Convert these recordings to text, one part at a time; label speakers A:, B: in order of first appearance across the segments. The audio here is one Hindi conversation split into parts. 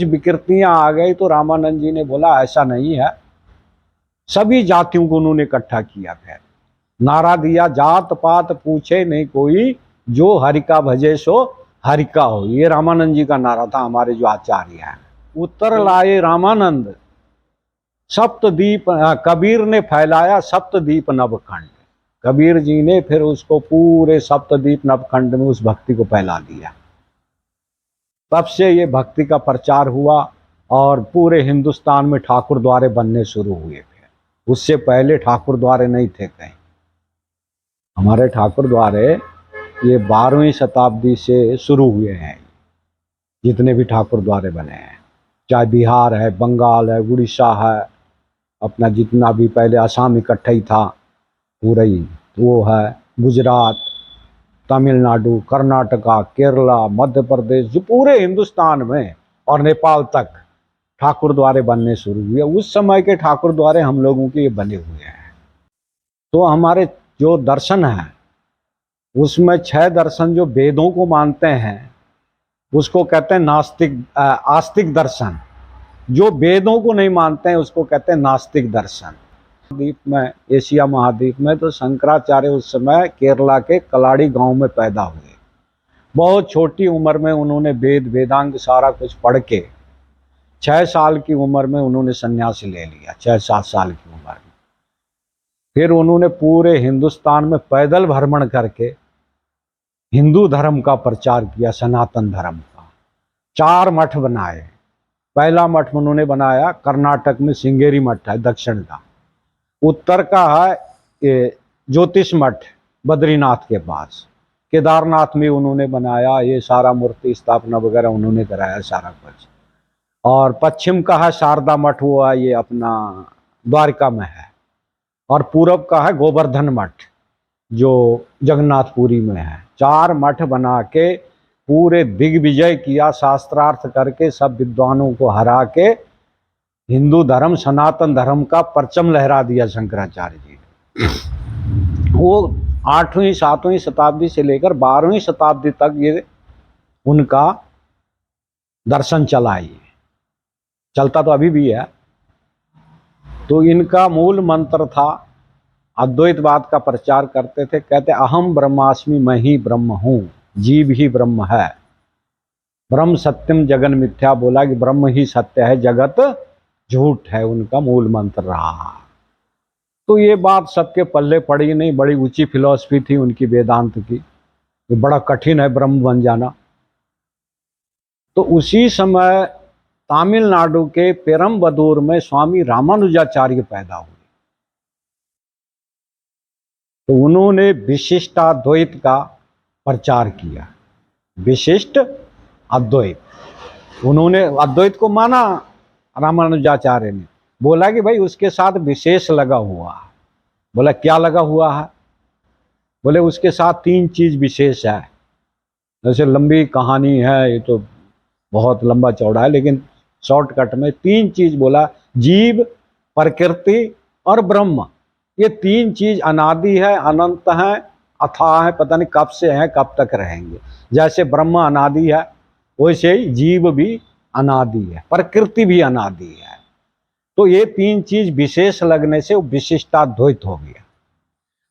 A: विकृतियां आ गई तो रामानंद जी ने बोला ऐसा नहीं है। सभी जातियों को उन्होंने इकट्ठा किया। फिर नारा दिया, जात पात पूछे नहीं कोई, जो हरि का भजे सो हरि का हो। ये रामानंद जी का नारा था, हमारे जो आचार्य हैं। उत्तर लाए रामानंद सप्तदीप, कबीर ने फैलाया सप्तदीप नवखंड। कबीर जी ने फिर उसको पूरे सप्तदीप नवखंड में उस भक्ति को फैला दिया। तब से ये भक्ति का प्रचार हुआ और पूरे हिंदुस्तान में ठाकुर द्वारे बनने शुरू हुए। फिर उससे पहले ठाकुर द्वारे नहीं थे कहीं। हमारे ठाकुर द्वारे ये 12वीं शताब्दी से शुरू हुए हैं। जितने भी ठाकुर द्वारे बने हैं, चाहे बिहार है, बंगाल है, उड़ीसा है, अपना जितना भी पहले आसाम इकट्ठा ही था पूरा ही, वो है, गुजरात, तमिलनाडु, कर्नाटका, केरला, मध्य प्रदेश, जो पूरे हिंदुस्तान में और नेपाल तक ठाकुर द्वारे बनने शुरू हुए। उस समय के ठाकुर द्वारे हम लोगों के ये बने हुए हैं। तो हमारे जो दर्शन हैं उसमें 6 दर्शन जो वेदों को मानते हैं उसको कहते हैं नास्तिक आस्तिक दर्शन। जो वेदों को नहीं मानते हैं उसको कहते हैं नास्तिक दर्शन। द्वीप में, एशिया महाद्वीप में तो शंकराचार्य उस समय केरला के कलाड़ी गांव में पैदा हुए। बहुत छोटी उम्र में उन्होंने वेद वेदांग सारा कुछ पढ़ के 6 साल की उम्र में उन्होंने सन्यास ले लिया। 6-7 साल की उम्र में फिर उन्होंने पूरे हिंदुस्तान में पैदल भ्रमण करके हिंदू धर्म का प्रचार किया, सनातन धर्म का। 4 मठ बनाए। पहला मठ उन्होंने बनाया कर्नाटक में, सिंगेरी मठ है दक्षिण का। उत्तर का है ज्योतिष मठ बद्रीनाथ के पास। केदारनाथ में उन्होंने बनाया, ये सारा मूर्ति स्थापना वगैरह उन्होंने कराया सारा कुछ। और पश्चिम का है शारदा मठ, वो है ये अपना द्वारका में है। और पूरब का है गोवर्धन मठ जो जगन्नाथपुरी में है। 4 मठ बना के पूरे दिग्विजय किया, शास्त्रार्थ करके सब विद्वानों को हरा के हिंदू धर्म सनातन धर्म का परचम लहरा दिया शंकराचार्य जी ने। वो 8वीं 7वीं शताब्दी से लेकर 12वीं शताब्दी तक ये उनका दर्शन चला, ये चलता तो अभी भी है। तो इनका मूल मंत्र था, अद्वैतवाद का प्रचार करते थे। कहते अहम ब्रह्मास्मि, मैं ही ब्रह्म हूँ, जीव ही ब्रह्म है, ब्रह्म सत्यम जगन मिथ्या। बोला कि ब्रह्म ही सत्य है, जगत झूठ है, उनका मूल मंत्र रहा। तो ये बात सबके पल्ले पड़ी नहीं। बड़ी ऊंची फिलॉसफी थी उनकी वेदांत की। ये बड़ा कठिन है ब्रह्म बन जाना। तो उसी समय तमिलनाडु के पेरम्बदूर में स्वामी रामानुजाचार्य पैदा हुए। तो उन्होंने विशिष्टाद्वैत का प्रचार किया। विशिष्ट अद्वैत, उन्होंने अद्वैत को माना रामानुजाचार्य ने। बोला कि भाई उसके साथ विशेष लगा हुआ है। बोला क्या लगा हुआ है? बोले उसके साथ 3 चीज विशेष है। जैसे लंबी कहानी है, ये तो बहुत लंबा चौड़ा है, लेकिन शॉर्टकट में 3 चीज बोला, जीव, प्रकृति और ब्रह्म। ये 3 चीज अनादि है, अनंत है, अथाह है, पता नहीं कब से है, कब तक रहेंगे। जैसे ब्रह्म अनादि है वैसे ही जीव भी अनादि है, प्रकृति भी अनादि है। तो ये 3 चीज विशेष लगने से वो विशिष्टाद्वैत हो गया।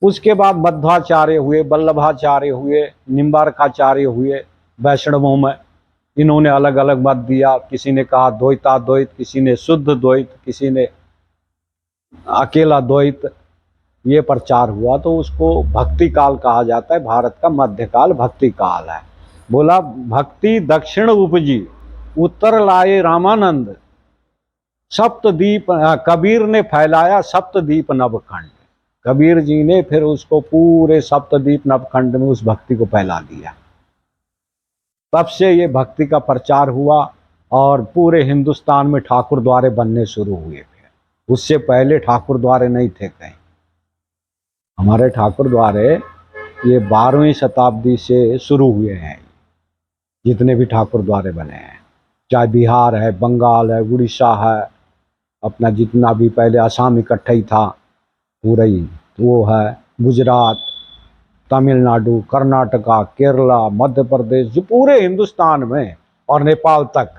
A: उसके बाद मध्वाचार्य हुए, वल्लभाचार्य हुए, निम्बारकाचार्य हुए वैष्णवों में। इन्होंने अलग अलग मत दिया। किसी ने कहा द्वैताद्वैत, किसी ने शुद्ध द्वैत, किसी ने अकेला द्वैत। ये प्रचार हुआ तो उसको भक्ति काल कहा जाता है। भारत का मध्यकाल भक्ति काल है। बोला भक्ति दक्षिण उपजी, उत्तर लाए रामानंद सप्तदीप, कबीर ने फैलाया सप्तदीप नवखंड। कबीर जी ने फिर उसको पूरे सप्तदीप नवखंड में उस भक्ति को फैला दिया। तब से ये भक्ति का प्रचार हुआ और पूरे हिंदुस्तान में ठाकुर द्वारे बनने शुरू हुए। फिर उससे पहले ठाकुर द्वारे नहीं थे कहीं। हमारे ठाकुर द्वारे ये 12वीं शताब्दी से शुरू हुए हैं। जितने भी ठाकुर द्वारे बने हैं, चाहे बिहार है, बंगाल है, उड़ीसा है, अपना जितना भी पहले आसाम इकट्ठा ही था पूरा ही, वो है, गुजरात, तमिलनाडु, कर्नाटका, केरला, मध्य प्रदेश, जो पूरे हिंदुस्तान में और नेपाल तक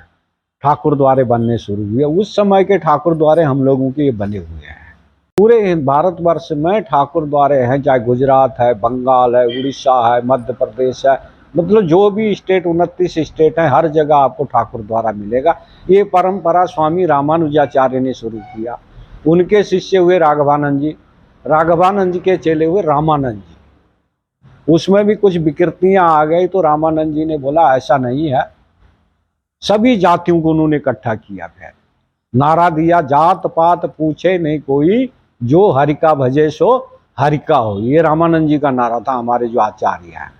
A: ठाकुर द्वारे बनने शुरू हुए। उस समय के ठाकुर द्वारे हम लोगों के ये बने हुए हैं। पूरे भारतवर्ष में ठाकुर द्वारे हैं, चाहे गुजरात है, बंगाल है, उड़ीसा है, मध्य प्रदेश है, मतलब जो भी स्टेट 29 स्टेट हैं, हर जगह आपको ठाकुर द्वारा मिलेगा। ये परंपरा स्वामी रामानुजाचार्य ने शुरू किया। उनके शिष्य हुए राघवानंद जी, राघवानंद जी के चेले हुए रामानंद जी। उसमें भी कुछ विकृतियां आ गई तो रामानंद जी ने बोला ऐसा नहीं है, सभी जातियों को उन्होंने इकट्ठा किया। फिर नारा दिया, जात पात पूछे नहीं कोई, जो हरि का भजे सो हरि का हो। ये रामानंद जी का नारा था, हमारे जो आचार्य हैं।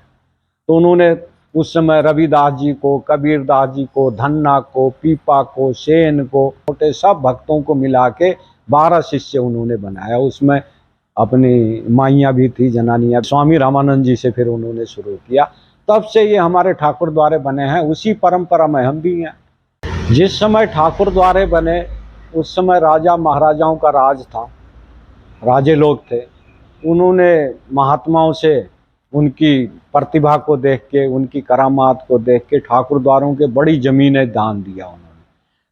A: तो उन्होंने उस समय रविदास जी को, कबीरदास जी को, धन्ना को, पीपा को, सेन को, छोटे सब भक्तों को मिला के 12 शिष्य उन्होंने बनाया। उसमें अपनी माइयाँ भी थी, जनानियाँ। स्वामी रामानंद जी से फिर उन्होंने शुरू किया, तब से ये हमारे ठाकुर द्वारे बने हैं। उसी परंपरा में हम भी हैं। जिस समय ठाकुर द्वारे बने उस समय राजा महाराजाओं का राज था, राजे लोग थे। उन्होंने महात्माओं से उनकी प्रतिभा को देख के, उनकी करामात को देख के ठाकुर द्वारों के बड़ी ज़मीनें दान दिया उन्होंने।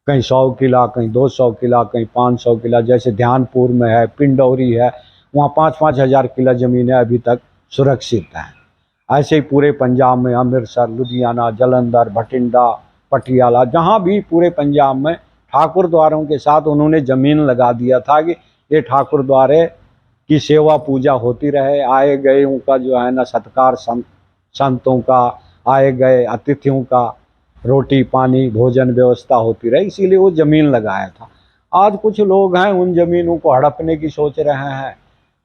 A: कहीं 100 किला, कहीं 200 किला, कहीं 500 किला। जैसे ध्यानपुर में है, पिंडौरी है, वहाँ 5-5 हज़ार किला ज़मीनें अभी तक सुरक्षित हैं। ऐसे ही पूरे पंजाब में अमृतसर, लुधियाना, जालंधर, भटिंडा, पटियाला, जहाँ भी पूरे पंजाब में ठाकुर द्वारों के साथ उन्होंने ज़मीन लगा दिया था कि ये ठाकुर द्वारे की सेवा पूजा होती रहे। आए गए उनका जो है ना सत्कार, संतों का, आए गए अतिथियों का रोटी पानी भोजन व्यवस्था होती रहे, इसीलिए वो ज़मीन लगाया था। आज कुछ लोग हैं उन ज़मीनों को हड़पने की सोच रहे हैं।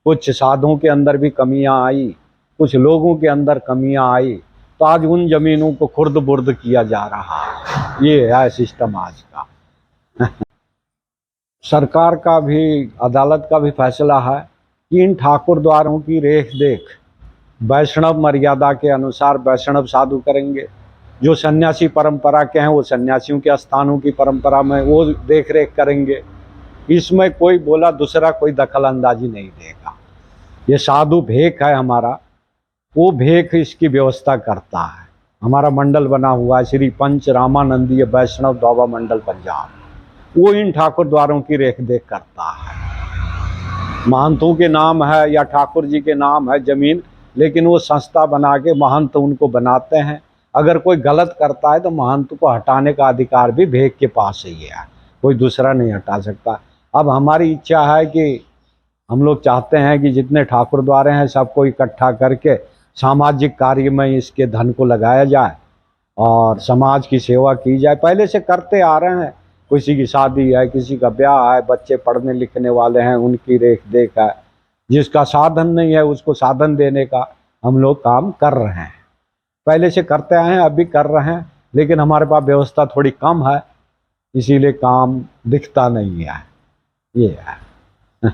A: कुछ साधुओं के अंदर भी कमियां आई, कुछ लोगों के अंदर कमियां आई, तो आज उन ज़मीनों को खुर्द बुर्द किया जा रहा है। ये है सिस्टम आज का। सरकार का भी, अदालत का भी फैसला है कि इन ठाकुर द्वारों की रेख देख वैष्णव मर्यादा के अनुसार वैष्णव साधु करेंगे। जो सन्यासी परंपरा के हैं वो सन्यासियों के स्थानों की परंपरा में वो देख रेख करेंगे। इसमें कोई बोला दूसरा कोई दखल अंदाजी नहीं देगा। ये साधु भेक है हमारा, वो भेक इसकी व्यवस्था करता है। हमारा मंडल बना हुआ है श्री पंच रामानंदीय वैष्णव द्वावा मंडल पंजाब, वो इन ठाकुर द्वारों की रेख देख करता है। महंतों के नाम है या ठाकुर जी के नाम है जमीन, लेकिन वो संस्था बना के महंत उनको बनाते हैं। अगर कोई गलत करता है तो महंत को हटाने का अधिकार भी भेक के पास ही है, कोई दूसरा नहीं हटा सकता। अब हमारी इच्छा है कि हम लोग चाहते हैं कि जितने ठाकुर द्वारे हैं सबको इकट्ठा करके सामाजिक कार्य में इसके धन को लगाया जाए और समाज की सेवा की जाए। पहले से करते आ रहे हैं। किसी की शादी है, किसी का ब्याह है, बच्चे पढ़ने लिखने वाले हैं, उनकी रेख देख है। जिसका साधन नहीं है उसको साधन देने का हम लोग काम कर रहे हैं। पहले से करते आए हैं, अभी कर रहे हैं, लेकिन हमारे पास व्यवस्था थोड़ी कम है, इसीलिए काम दिखता नहीं है। ये है।